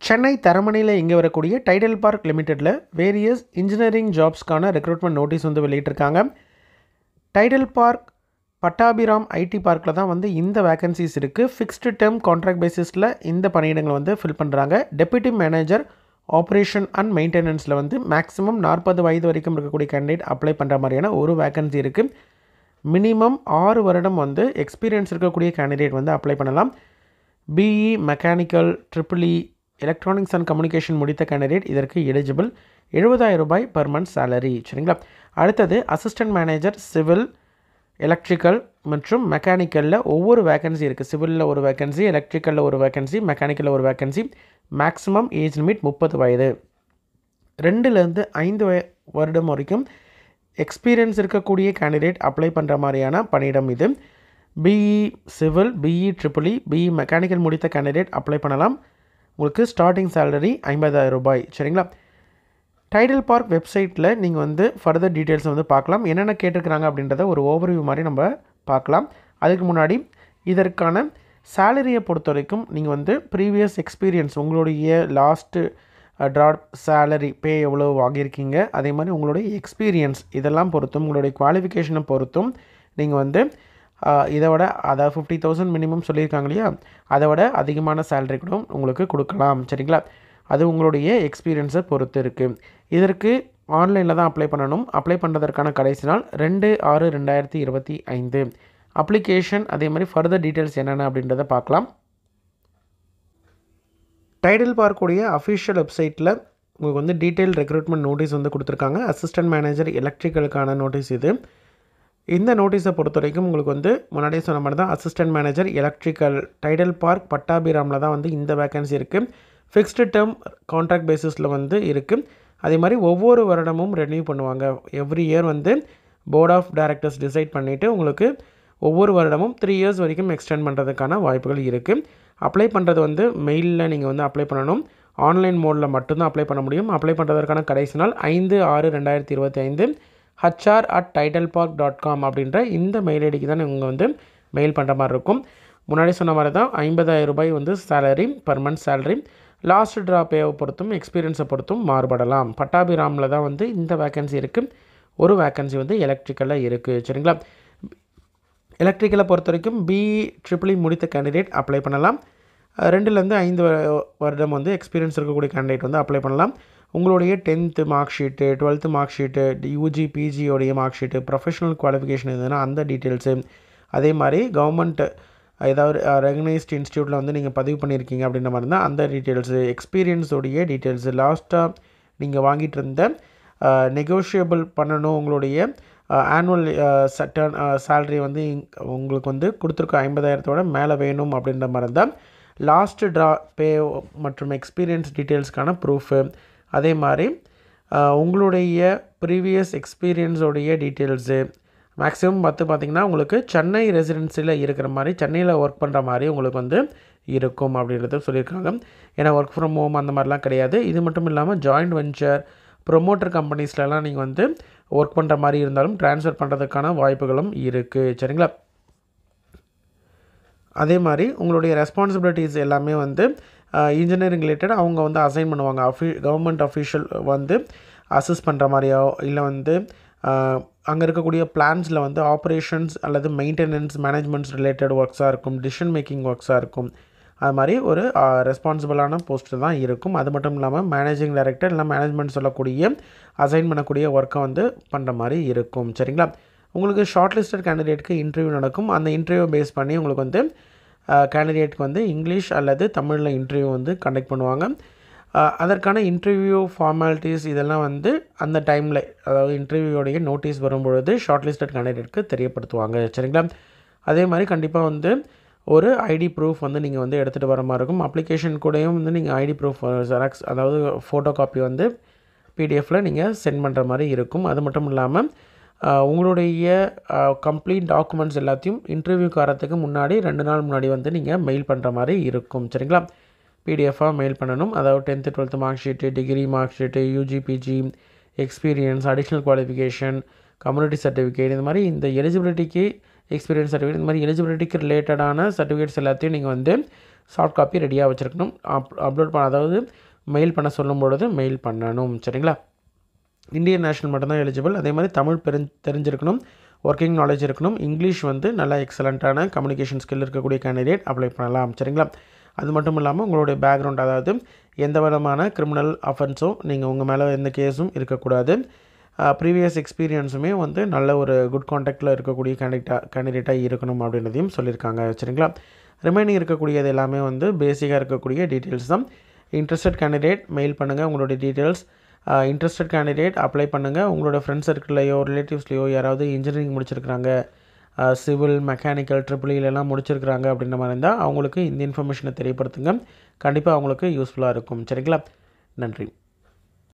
சென்னை தரமணியில் இங்கே வரக்கூடிய டைடல் பார்க் லிமிடெட்டில் வேரியஸ் இன்ஜினியரிங் ஜாப்ஸ்க்கான ரெக்ரூட்மெண்ட் நோட்டீஸ் வந்து வெளியிட்டிருக்காங்க. டைடல் பார்க் பட்டாபிராம் ஐடி பார்க்கில் தான் வந்து இந்த வேகன்சிஸ் இருக்குது. ஃபிக்ஸ்டு டேர்ம் கான்ட்ராக்ட் பேசிஸில் இந்த பணியிடங்களை வந்து ஃபில் பண்ணுறாங்க. டெப்யூட்டி மேனேஜர் ஆப்ரேஷன் அண்ட் மெயின்டெனன்ஸில் வந்து மேக்ஸிமம் 40 வயது வரைக்கும் இருக்கக்கூடிய கேண்டிடேட் அப்ளை பண்ணுற மாதிரியான ஒரு வேகன்சி இருக்குது. மினிமம் 6 வருடம் வந்து எக்ஸ்பீரியன்ஸ் இருக்கக்கூடிய கேண்டிடேட் வந்து அப்ளை பண்ணலாம். BE mechanical triple E electronics and communication முடித்த கேண்டிடேட் இதற்கு எலிஜிபிள். 70,000 ரூபாய் பர் மந்த் சேலரி. சரிங்களா. அடுத்தது அசிஸ்டன்ட் மேனேஜர் சிவில் எலக்ட்ரிக்கல் மற்றும் மெக்கானிக்கலில் ஒவ்வொரு வேகன்சி இருக்குது. சிவிலில் ஒரு வேகன்சி, எலக்ட்ரிக்கலில் ஒரு வேகன்சி, மெக்கானிக்கலில் ஒரு வேகன்சி. மேக்ஸிமம் ஏஜ் லிமிட் 30 வயது. 2லேருந்து 5 வருடம் வரைக்கும் எக்ஸ்பீரியன்ஸ் இருக்கக்கூடிய கேண்டிடேட் அப்ளை பண்ணுற மாதிரியான பணியிடம் இது. BE civil, BE triple E, BE mechanical முடித்த கேண்டிடேட் அப்ளை பண்ணலாம். உங்களுக்கு ஸ்டார்டிங் சேலரி 50,000 ரூபாய். சரிங்களா. டைடல் பார்க் வெப்சைட்டில் நீங்கள் வந்து ஃபர்தர் டீட்டெயில்ஸை வந்து பார்க்கலாம். என்னென்ன கேட்டிருக்கிறாங்க அப்படின்றத ஒரு ஓவர்வியூ மாதிரி நம்ம பார்க்கலாம். அதுக்கு முன்னாடி இதற்கான சேலரியை பொறுத்த வரைக்கும் நீங்கள் வந்து ப்ரீவியஸ் எக்ஸ்பீரியன்ஸ், உங்களுடைய லாஸ்ட்டு ட்ராப் சேலரி பே எவ்வளோ வாங்கியிருக்கீங்க, அதே மாதிரி உங்களுடைய எக்ஸ்பீரியன்ஸ் இதெல்லாம் பொறுத்தும், உங்களுடைய குவாலிஃபிகேஷனை பொறுத்தும் நீங்கள் வந்து இதை விட அதாவது 50,000 மினிமம் சொல்லியிருக்காங்க இல்லையா, அதை விட அதிகமான சேலரி கூட உங்களுக்கு கொடுக்கலாம். சரிங்களா. அது உங்களுடைய எக்ஸ்பீரியன்ஸை பொறுத்து இருக்குது. இதற்கு ஆன்லைனில் தான் அப்ளை பண்ணணும். அப்ளை பண்ணுறதற்கான கடைசி நாள் 2/6/2025. அப்ளிகேஷன் அதே மாதிரி ஃபர்தர் டீட்டெயில்ஸ் என்னென்ன அப்படின்றத பார்க்கலாம். டைடல் பார்க்குடைய அஃபிஷியல் வெப்சைட்டில் உங்களுக்கு வந்து டீட்டெயில் ரெக்ரூட்மெண்ட் நோட்டீஸ் வந்து கொடுத்துருக்காங்க. அசிஸ்டன்ட் மேனேஜர் எலக்ட்ரிக்கலுக்கான நோட்டீஸ் இது. இந்த நோட்டீஸை பொறுத்த வரைக்கும் உங்களுக்கு வந்து முன்னாடியே சொன்ன மாதிரி தான் assistant manager electrical Tidel park பட்டாபிராமில் தான் வந்து இந்த வேகன்சி இருக்குது. ஃபிக்ஸ்டு டேர்ம் கான்ட்ராக்ட் பேசிஸில் வந்து இருக்குது. அதே மாதிரி ஒவ்வொரு வருடமும் ரெனியூ பண்ணுவாங்க. எவ்ரி இயர் வந்து போர்ட் ஆஃப் டைரக்டர்ஸ் டிசைட் பண்ணிவிட்டு உங்களுக்கு ஒவ்வொரு வருடமும் 3 இயர்ஸ் வரைக்கும் எக்ஸ்டெண்ட் பண்ணுறதுக்கான வாய்ப்புகள் இருக்குது. அப்ளை பண்ணுறது வந்து மெயிலில் நீங்கள் வந்து அப்ளை பண்ணணும். ஆன்லைன் மோடில் மட்டும்தான் அப்ளை பண்ண முடியும். அப்ளை பண்ணுறதற்கான கடைசி நாள் 5/6/2025. hr@tidalpark.com அப்படின்ற இந்த மெயில் ஐடிக்கு தான் நீங்கள் வந்து மெயில் பண்ணுற மாதிரி இருக்கும். முன்னாடி சொன்ன மாதிரி தான் 50,000 ரூபாய் வந்து salary per month salary. Last ட்ராப்பேவை பொறுத்தும் எக்ஸ்பீரியன்ஸை பொறுத்தும் மாறுபடலாம். பட்டாபிராமில் தான் வந்து இந்த வேக்கன்சி இருக்குது. ஒரு வேக்கன்சி வந்து எலக்ட்ரிக்கலில் இருக்குது. சரிங்களா. எலக்ட்ரிக்கலை பொறுத்த வரைக்கும் பிஇ ட்ரிபிள்இ முடித்த கேண்டிடேட் அப்ளை பண்ணலாம். 2லேருந்து 5 வருடம் வந்து எக்ஸ்பீரியன்ஸ் இருக்கக்கூடிய கேண்டிடேட் வந்து அப்ளை பண்ணலாம். உங்களுடைய 10th mark sheet, 12th mark sheet, UG பிஜியோடைய மார்க் ஷீட்டு, ப்ரொஃபஷனல் குவாலிஃபிகேஷன் எதுனா அந்த டீட்டெயில்ஸு, அதே மாதிரி கவர்மெண்ட் ஏதாவது ரெகனைஸ்ட் இன்ஸ்டியூட்டில் வந்து நீங்கள் பதிவு பண்ணியிருக்கீங்க அப்படின்ற மாதிரி தான் அந்த டீட்டெயில்ஸு, எக்ஸ்பீரியன்ஸோடைய டீட்டெயில்ஸு, லாஸ்ட்டாக நீங்கள் வாங்கிட்டு இருந்த நெகோஷியபிள் பண்ணணும் உங்களுடைய ஆனுவல் சட்டன் சேலரி வந்து உங்களுக்கு வந்து கொடுத்துருக்க 50,000 மேலே வேணும் அப்படின்ற மாதிரி தான் லாஸ்ட் ட்ரா பே மற்றும் எக்ஸ்பீரியன்ஸ் டீட்டெயில்ஸ்க்கான ப்ரூஃபு, அதே மாதிரி உங்களுடைய ப்ரீவியஸ் எக்ஸ்பீரியன்ஸோடைய டீட்டெயில்ஸு. மேக்ஸிமம் பார்த்திங்கன்னா உங்களுக்கு சென்னை ரெசிடென்சியில் இருக்கிற மாதிரி, சென்னையில் ஒர்க் பண்ணுற மாதிரி உங்களுக்கு வந்து இருக்கும் அப்படின்றத சொல்லியிருக்காங்க. ஏன்னா ஒர்க் ஃப்ரம் ஹோம் அந்த மாதிரிலாம் கிடையாது. இது மட்டும் இல்லாமல் ஜாயிண்ட் வெஞ்சர் ப்ரொமோட்டர் கம்பெனிஸ்லலாம் நீங்கள் வந்து ஒர்க் பண்ணுற மாதிரி இருந்தாலும் ட்ரான்ஸ்ஃபர் பண்ணுறதுக்கான வாய்ப்புகளும் இருக்குது. சரிங்களா. அதே மாதிரி உங்களுடைய ரெஸ்பான்சிபிலிட்டிஸ் எல்லாமே வந்து இன்ஜினியரிங் ரிலேட்டட் அவங்க வந்து அசைன் பண்ணுவாங்க. கவர்மெண்ட் அஃபிஷியல் வந்து அசஸ் பண்ணுற மாதிரியோ, இல்லை வந்து அங்கே இருக்கக்கூடிய பிளான்ஸில் வந்து ஆப்ரேஷன்ஸ் அல்லது மெயின்டெனன்ஸ் மேனேஜ்மெண்ட்ஸ் ரிலேட்டட் ஒர்க்ஸாக இருக்கும், டிசிஷன் மேக்கிங் ஒர்க்ஸாக இருக்கும். அது மாதிரி ஒரு ரெஸ்பான்சிபிளான போஸ்ட்டு தான் இருக்கும். அது மட்டும் இல்லாமல் மேனேஜிங் டைரக்டர் இல்லை மேனேஜ்மெண்ட் சொல்லக்கூடிய அசைன் பண்ணக்கூடிய ஒர்க்கை வந்து பண்ணுற மாதிரி இருக்கும். சரிங்களா. உங்களுக்கு ஷார்ட் லிஸ்டட் கேண்டிடேட்டுக்கு இன்டர்வியூ நடக்கும். அந்த இன்டர்வியூ பேஸ் பண்ணி உங்களுக்கு வந்து கேண்டிடேட்டுக்கு வந்து இங்கிலீஷ் அல்லது தமிழில் இன்டர்வியூ வந்து கண்டக்ட் பண்ணுவாங்க. அதற்கான இன்டர்வியூ ஃபார்மாலிட்டிஸ் இதெல்லாம் வந்து அந்த டைமில், அதாவது இன்டர்வியூடைய நோட்டீஸ் வரும்பொழுது ஷார்ட் லிஸ்டட் கேண்டிடேட்டுக்கு தெரியப்படுத்துவாங்க. சரிங்களா. அதே மாதிரி கண்டிப்பாக வந்து ஒரு ஐடி ப்ரூஃப் வந்து நீங்கள் வந்து எடுத்துகிட்டு வர மாதிரி இருக்கும். அப்ளிகேஷன் கூடயும் வந்து நீங்கள் ஐடி ப்ரூஃப் ஜெராக்ஸ், அதாவது ஃபோட்டோ காப்பி வந்து பிடிஎஃப்பில் நீங்கள் சென்ட் பண்ணுற மாதிரி இருக்கும். அது மட்டும் இல்லாமல் உங்களுடைய கம்ப்ளீட் டாக்குமெண்ட்ஸ் எல்லாத்தையும் இன்டர்வியூக்கு வரத்துக்கு முன்னாடி 2 நாள் முன்னாடி வந்து நீங்கள் மெயில் பண்ணுற மாதிரி இருக்கும். சரிங்களா. பிடிஎஃபாக மெயில் பண்ணணும். அதாவது 10th 12th mark sheet, degree mark sheet, UG PG experience, additional qualification, community certificate, இந்த மாதிரி இந்த எலிஜிபிலிட்டிக்கு எக்ஸ்பீரியன்ஸ் சர்டிஃபிகேட் இந்த மாதிரி எலிஜிபிலிட்டிக்கு ரிலேட்டடான சர்டிஃபிகேட்ஸ் எல்லாத்தையும் நீங்கள் வந்து சாஃப்ட் காப்பி ரெடியாக வச்சுருக்கணும். அப்லோட் பண்ண அதாவது மெயில் பண்ண சொல்லும் பொழுது மெயில் பண்ணணும். சரிங்களா? இந்தியன் நேஷனல் மட்டும்தான் எலிஜிபிள். அதே மாதிரி தமிழ் தெரிஞ்சிருக்கணும், ஒர்க்கிங் நாலேஜ் இருக்கணும், இங்கிலீஷ் வந்து நல்லா எக்ஸலண்ட்டான கம்யூனிகேஷன் ஸ்கில் இருக்கக்கூடிய கேண்டிடேட் அப்ளை பண்ணலாம். சரிங்களா? அது மட்டும் இல்லாமல் உங்களுடைய பேக்ரவுண்ட், அதாவது எந்த விதமான கிரிமினல் அஃபென்ஸும் நீங்கள் உங்கள் மேலே எந்த கேஸும் இருக்கக்கூடாது. ப்ரீவியஸ் எக்ஸ்பீரியன்ஸுமே வந்து நல்ல ஒரு குட் கான்டாக்டில் இருக்கக்கூடிய கேண்டிடேட்டாக இருக்கணும் அப்படின்றதையும் சொல்லியிருக்காங்க. சரிங்களா? ரிமைனிங் இருக்கக்கூடியது எல்லாமே வந்து பேசிக்காக இருக்கக்கூடிய டீட்டெயில்ஸ் தான். இன்ட்ரெஸ்டட் கேண்டிடேட் மெயில் பண்ணுங்கள் உங்களுடைய டீட்டெயில்ஸ். இன்ட்ரெஸ்டட் கேண்டிடேட் அப்ளை பண்ணுங்கள். உங்களோட ஃப்ரெண்ட்ஸ் சர்க்கிள்லையோ ரிலேட்டிவ்ஸ்லையோ யாராவது இன்ஜினியரிங் முடிச்சிருக்கிறாங்க, சிவில், மெக்கானிக்கல், ட்ரிபிள்இலாம் முடிச்சிருக்கிறாங்க அப்படின்ற மாதிரி இருந்தால் அவங்களுக்கு இந்த இன்ஃபர்மேஷனை தெரியப்படுத்துங்க. கண்டிப்பாக அவங்களுக்கு யூஸ்ஃபுல்லாக இருக்கும். சரிங்களா? நன்றி.